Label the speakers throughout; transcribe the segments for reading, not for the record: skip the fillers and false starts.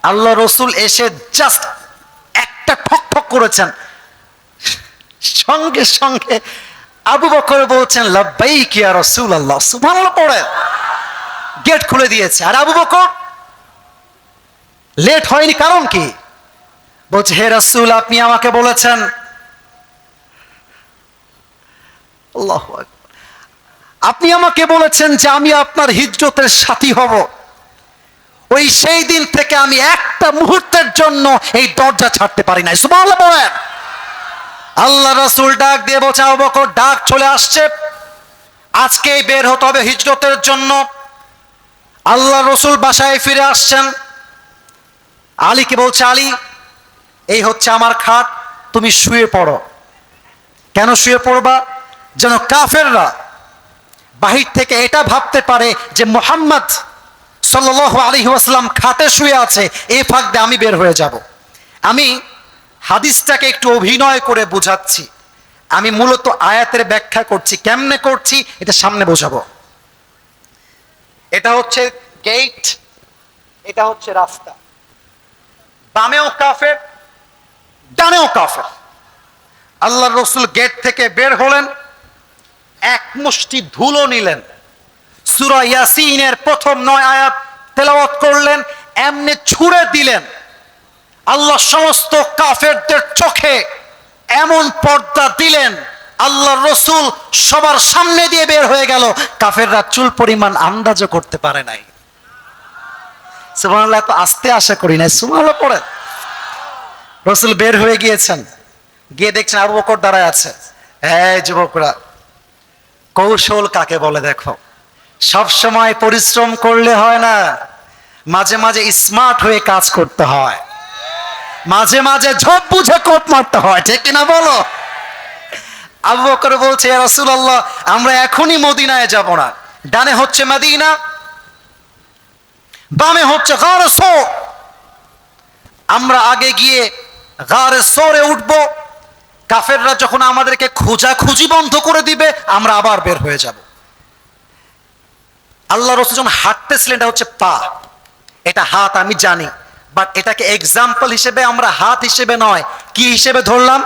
Speaker 1: আল্লাহ রসুল এসে জাস্ট একটা ঠক ঠক করেছেন, সঙ্গে সঙ্গে আবু বকর বলছেন লাব্বাইক ইয়া রাসূলুল্লাহ, সুবহানাল্লাহ পড়ে গেট খুলে দিয়েছে। আর আবু বকর লেট হয়নি, কারণ কি? বলছে হে রাসূল, আপনি আমাকে বলেছেন, আল্লাহু আকবার, আপনি আমাকে বলেছেন যে আমি আপনার হিজরতের সাথী হব। ওই সেই দিন থেকে আমি একটা মুহূর্তের জন্য এই দরজা ছাড়তে পারি নাই। সুবহানাল্লাহ বলেন। আল্লাহ রাসূল ডাক দিয়ে বলছে আবু বকর, ডাক চলে আসছে, আজকেই বের হতে হবে হিজরতের জন্য। আল্লাহ রসুল বাসায় ফিরে আসছেন, আলীকে বলছে আলী, এই হচ্ছে আমার খাট, তুমি শুয়ে পড়ো। কেন শুয়ে পড়বা? যেন কাফেররা বাহির থেকে এটা ভাবতে পারে যে মুহাম্মদ সাল্লাল্লাহু আলাইহি ওয়াসাল্লাম খাটে শুয়ে আছে, এই ফাঁক দিয়ে আমি বের হয়ে যাব। আমি হাদিসটাকে একটু অভিনয় করে বোঝাচ্ছি, আমি মূলত আয়াতের ব্যাখ্যা করছি। কেমনে করছি এটা সামনে বোঝাবো। এটা হচ্ছে গেট, এটা হচ্ছে রাস্তা, বামেও কাফের ডানেও কাফের। আল্লাহ রসুল গেট থেকে বের হলেন, এক মুষ্টি ধুলো নিলেন, সূরা ইয়াসিনের প্রথম 9 আয়াত তেলাওয়াত করলেন, এমনি ছুঁড়ে দিলেন। আল্লাহ সমস্ত কাফেরদের চোখে এমন পর্দা দিলেন, আল্লাহ রসুল সবার সামনে দিয়ে বের হয়ে গেল, কাফেররা চুল পরিমাণ আন্দাজও করতে পারে নাই। সুবহানাল্লাহ, এত আস্তে আশা করি নাই। সুবহানাল্লাহ পড়ে রসুল বের হয়ে গিয়েছেন, গিয়ে দেখছেন আবু বকর দাঁড়ায় আছে। হ্যাঁ যুবকরা, কৌশল কাকে বলে দেখো। সব সময় পরিশ্রম করলে হয় না, মাঝে মাঝে স্মার্ট হয়ে কাজ করতে হয়, মাঝে মাঝে ঝোপ বুঝে কোপ মারতে হয়, ঠিক কিনা বলো? আবু বকর বলছে ইয়া রাসূলুল্লাহ, আমরা এখনই মদিনায় যাব না, ডানে হচ্ছে মদিনা, বামে হচ্ছে গারে সৌর, আমরা আগে গিয়ে গারে সৌরে উঠবো, কাফেররা যখন আমাদেরকে খোঁজাখুঁজি বন্ধ করে দিবে আমরা আবার বের হয়ে যাব। আল্লাহ রাসূল যখন হাঁটতেছিলেন, এটা হচ্ছে পা, এটা হাত আমি জানি, বাট এটাকে এক্সাম্পল হিসেবে আমরা হাত হিসেবে নয়, কি হিসেবে ধরলাম?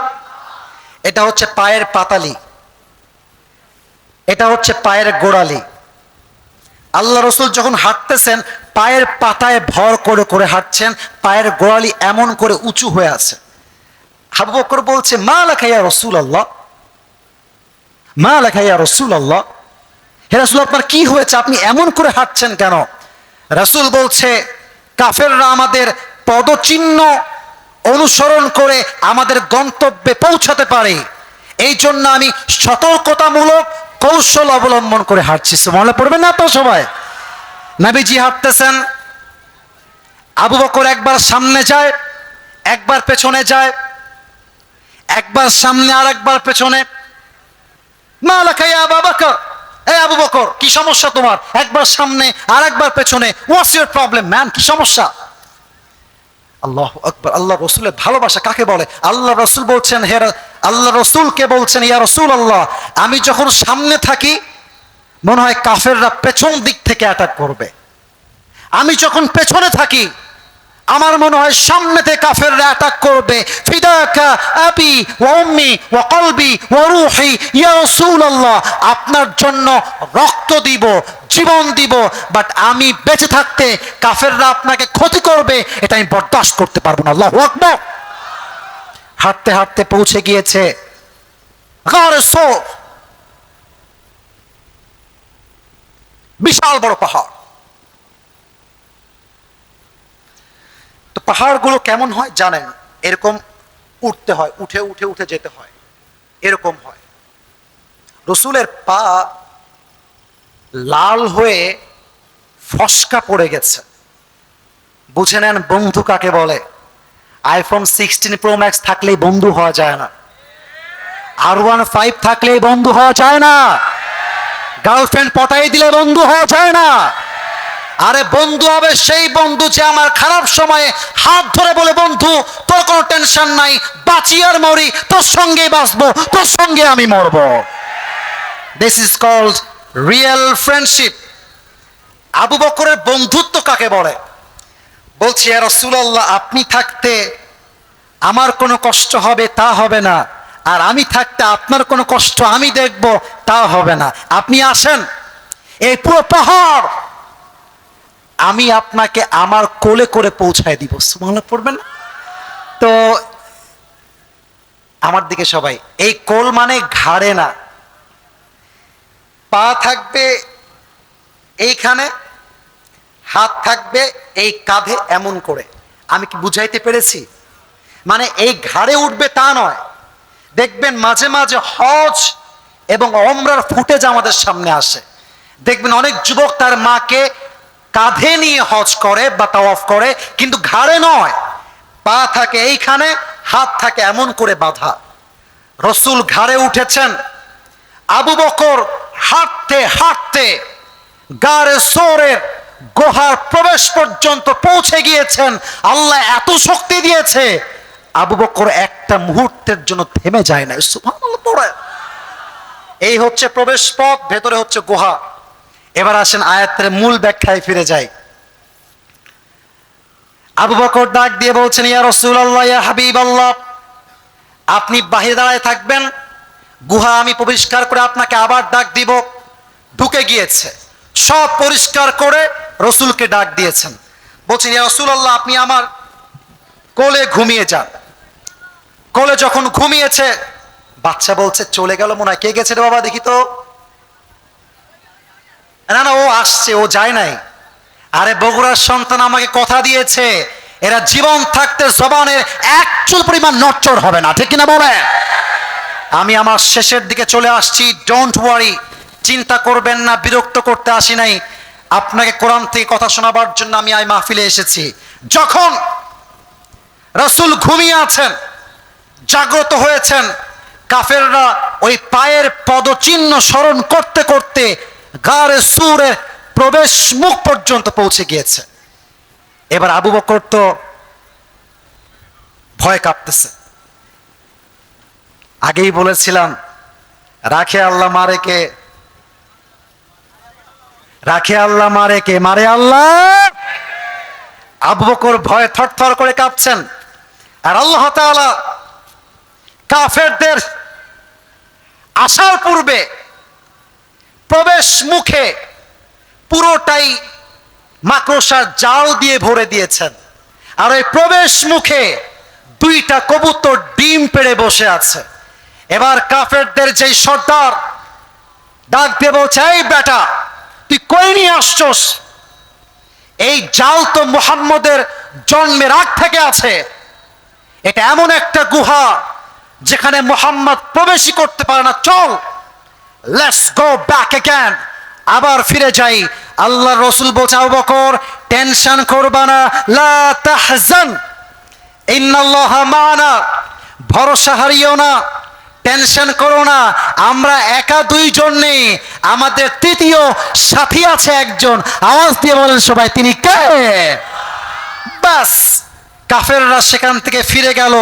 Speaker 1: এটা হচ্ছে পায়ের পাতালি, এটা হচ্ছে পায়ের গোড়ালি। আল্লাহ রসুল যখন হাঁটতেছেন পায়ের পাতায় ভর করে করে হাঁটছেন, পায়ের গোড়ালি এমন করে উঁচু হয়ে আছে। আবু বকর বলছে মা লাকা ইয়া রাসূলুল্লাহ, মা লাকা ইয়া রাসূলুল্লাহ, হে রাসূল আপনার কি হয়েছে, আপনি এমন করে হাঁটছেন কেন? রাসূল বলছে কাফেররা আমাদের পদচিহ্ন অনুসরণ করে আমাদের গন্তব্যে পৌঁছাতে পারে, এই জন্য আমি সতর্কতামূলক কৌশল অবলম্বন করে হাঁটছি। সুবহানাল্লাহ পড়বেন না তো সবাই? নবীজি হাঁটতেছেন, আবু বকর একবার সামনে যায়, একবার পেছনে যায়, একবার সামনে আর একবার পেছনে। মা লাকা ইয়া আবু বকর, এই আবু বকর কি সমস্যা তোমার? একবার সামনে আর একবার পেছনে, হোয়াটস ইউর প্রবলেম ম্যান, কি সমস্যা? আল্লাহু আকবার। আল্লাহ রসুলের ভালোবাসা কাকে বলে? আল্লাহ রসুল বলছেন, হে আল্লাহ রসুলকে বলছেন ইয়া রাসূলুল্লাহ, আমি যখন সামনে থাকি মনে হয় কাফেররা পেছন দিক থেকে অ্যাটাক করবে, আমি যখন পেছনে থাকি আমার মনে হয় সামনে থেকে কাফেররা অ্যাটাক করবে। ফিদাকা আবি ওয়া উম্মি ওয়া কলবি ওয়া রূহি ইয়া রাসূলুল্লাহ, আপনার জন্য রক্ত দিব, জীবন দিব, বাট আমি বেঁচে থাকতে কাফেররা আপনাকে ক্ষতি করবে এটা আমি বরদাস্ত করতে পারবো না। আল্লাহু আকবার। হাঁটতে হাঁটতে পৌঁছে গিয়েছে গারে সৌর, বিশাল বড় পাহাড়। তো পাহাড়গুলো কেমন হয় জানেন? এরকম উঠতে হয়, উঠে উঠে উঠে যেতে হয়, এরকম হয়। রসুলের পা লাল হয়ে ফসকা পড়ে গেছে। বুঝে নেন বন্ধু কাকে বলে। আইফোন 16 প্রো ম্যাক্স থাকলেই বন্ধু হওয়া যায় না, R15 থাকলেই বন্ধু হওয়া যায় না, গার্লফ্রেন্ড পটাই দিলে বন্ধু হওয়া যায় না। আরে বন্ধু হবে সেই বন্ধু যে আমার খারাপ সময়ে হাত ধরে বলে বন্ধু তোর কোনো টেনশন নাই, বাঁচি আর মরি তোর সঙ্গেই বাঁচবো, তোর সঙ্গে আমি মরবো। This is called real friendship. Abu বকরের বন্ধুত্ব কাকে বলে? বলছি ইয়া রাসূলুল্লাহ, আপনি থাকতে আমার কোনো কষ্ট হবে তা হবে না, আর আমি থাকতে আপনার কোনো কষ্ট আমি দেখব তা হবে না। আপনি আসেন, এই পুরো পাহাড় আমি আপনাকে আমার কোলে করে পৌঁছায় দিব। সুবহানাল্লাহ পড়বেন না? তো আমার দিকে সবাই, এই কোল মানে ঘাড়ে না, পা থাকবে এইখানে, হাত থাকবে এই কাঁধে এমন করে। আমি কি বুঝাইতে পেরেছি? মানে এই ঘাড়ে উঠবে তা নয়। দেখবেন মাঝে মাঝে হজ এবং ওমরার ফুটেজ আমাদের সামনে আসে, দেখবেন অনেক যুবক তার মাকে কাঁধে নিয়ে হজ করে বা তাওয়াফ করে, কিন্তু ঘাড়ে নয়, পা থাকে এইখানে, হাত থাকে এমন করে বাঁধা। রসুল ঘাড়ে উঠেছেন, আবু বকর হাঁটতে হাঁটতে গারে সোরের গুহার প্রবেশ পর্যন্ত পৌঁছে গিয়েছেন। আল্লাহ এত শক্তি দিয়েছে, আবু বকর একটা মুহূর্তের জন্য থেমে যায় না। সুবহানাল্লাহ পড়ে। এই হচ্ছে প্রবেশ পথ, ভেতরে হচ্ছে গুহা। এবার আসেন আয়াতের মূল ব্যাখ্যায় ফিরে যাই। আবু বকর ডাক দিয়ে বলছেন, ইয়া রাসূলুল্লাহ, ইয়া হাবিবাল্লাহ, আপনি বাহিরে দাঁড়ায় থাকবেন, গুহা আমি পরিষ্কার করে আপনাকে আবার ডাক দিব। ঢুকে গিয়েছে, সব পরিষ্কার করে রসুলকে ডাক দিয়েছেন। বলছেন, ইয়া রাসূলুল্লাহ, আপনি আমার কোলে ঘুমিয়ে যান। কোলে যখন ঘুমিয়েছে, বাচ্চা বলছে চলে গেল মনে হয়। কে গেছে রে বাবা, দেখি তো। না না, ও আসছে, ও যায় নাই। আরে বগুড়ার সন্তান আমাকে কথা দিয়েছে, এরা জীবন থাকতে জবানের এক চুল পরিমাণ নড়চড় হবে না, ঠিক কিনা বলে? আমি আমার শেষের দিকে চলে আসছি। ডোন্ট ওয়ারি, চিন্তা করবেন না, বিরক্ত করতে আসি নাই। আপনাকে কোরআন থেকে কথা শোনাবার জন্য আমি এই মাহফিলে এসেছি। যখন রাসূল ঘুমিয়ে আছেন, জাগ্রত হয়েছেন, কাফেররা ওই পায়ের পদচিহ্ন স্মরণ করতে করতে গারে সুরের প্রবেশ মুখ পর্যন্ত পৌঁছে গিয়েছে। এবার আবু বকর তো ভয় কাঁপতেছে। আগেই বলেছিলাম, রাখে আল্লাহ মারে কে, রাখে আল্লাহ মারে কে, মারে আল্লাহ। আবু বকর ভয়ে থরথর করে কাঁপছেন। আর আল্লাহ তাআলা কাফেরদের আসার পূর্বে প্রবেশ মুখে পুরোটাই মাকড়সার জাল দিয়ে ভরে দিয়েছেন। আর ওই প্রবেশ মুখে দুইটা কবুতর ডিম পেড়ে বসে আছে। এবার কাফেরদের যেই সর্দার ডাক দিয়ে বলছে, এই বেটা, তুই কই নিয়ে আসছস? এই জাল তো মুহাম্মদের জন্মের আগ থেকে আছে। এটা এমন একটা গুহা যেখানে মুহাম্মদ প্রবেশই করতে পারে না। চল, লেটস গো ব্যাক অ্যাগেন, আবার ফিরে যাই। আল্লাহ রসুল বলছে, আবু বকর টেনশন করবা না, লা তাহজান ইন্নাল্লাহা মা'না, ভরসা হারিও না, টেনশন করো না, আমরা একা দুইজন নেই, আমাদের তৃতীয় সাথী আছে একজন। আওয়াজ দিয়ে বলেন সবাই, তিনি কে? ব্যাস, কাফেররা সেখান থেকে ফিরে গেল।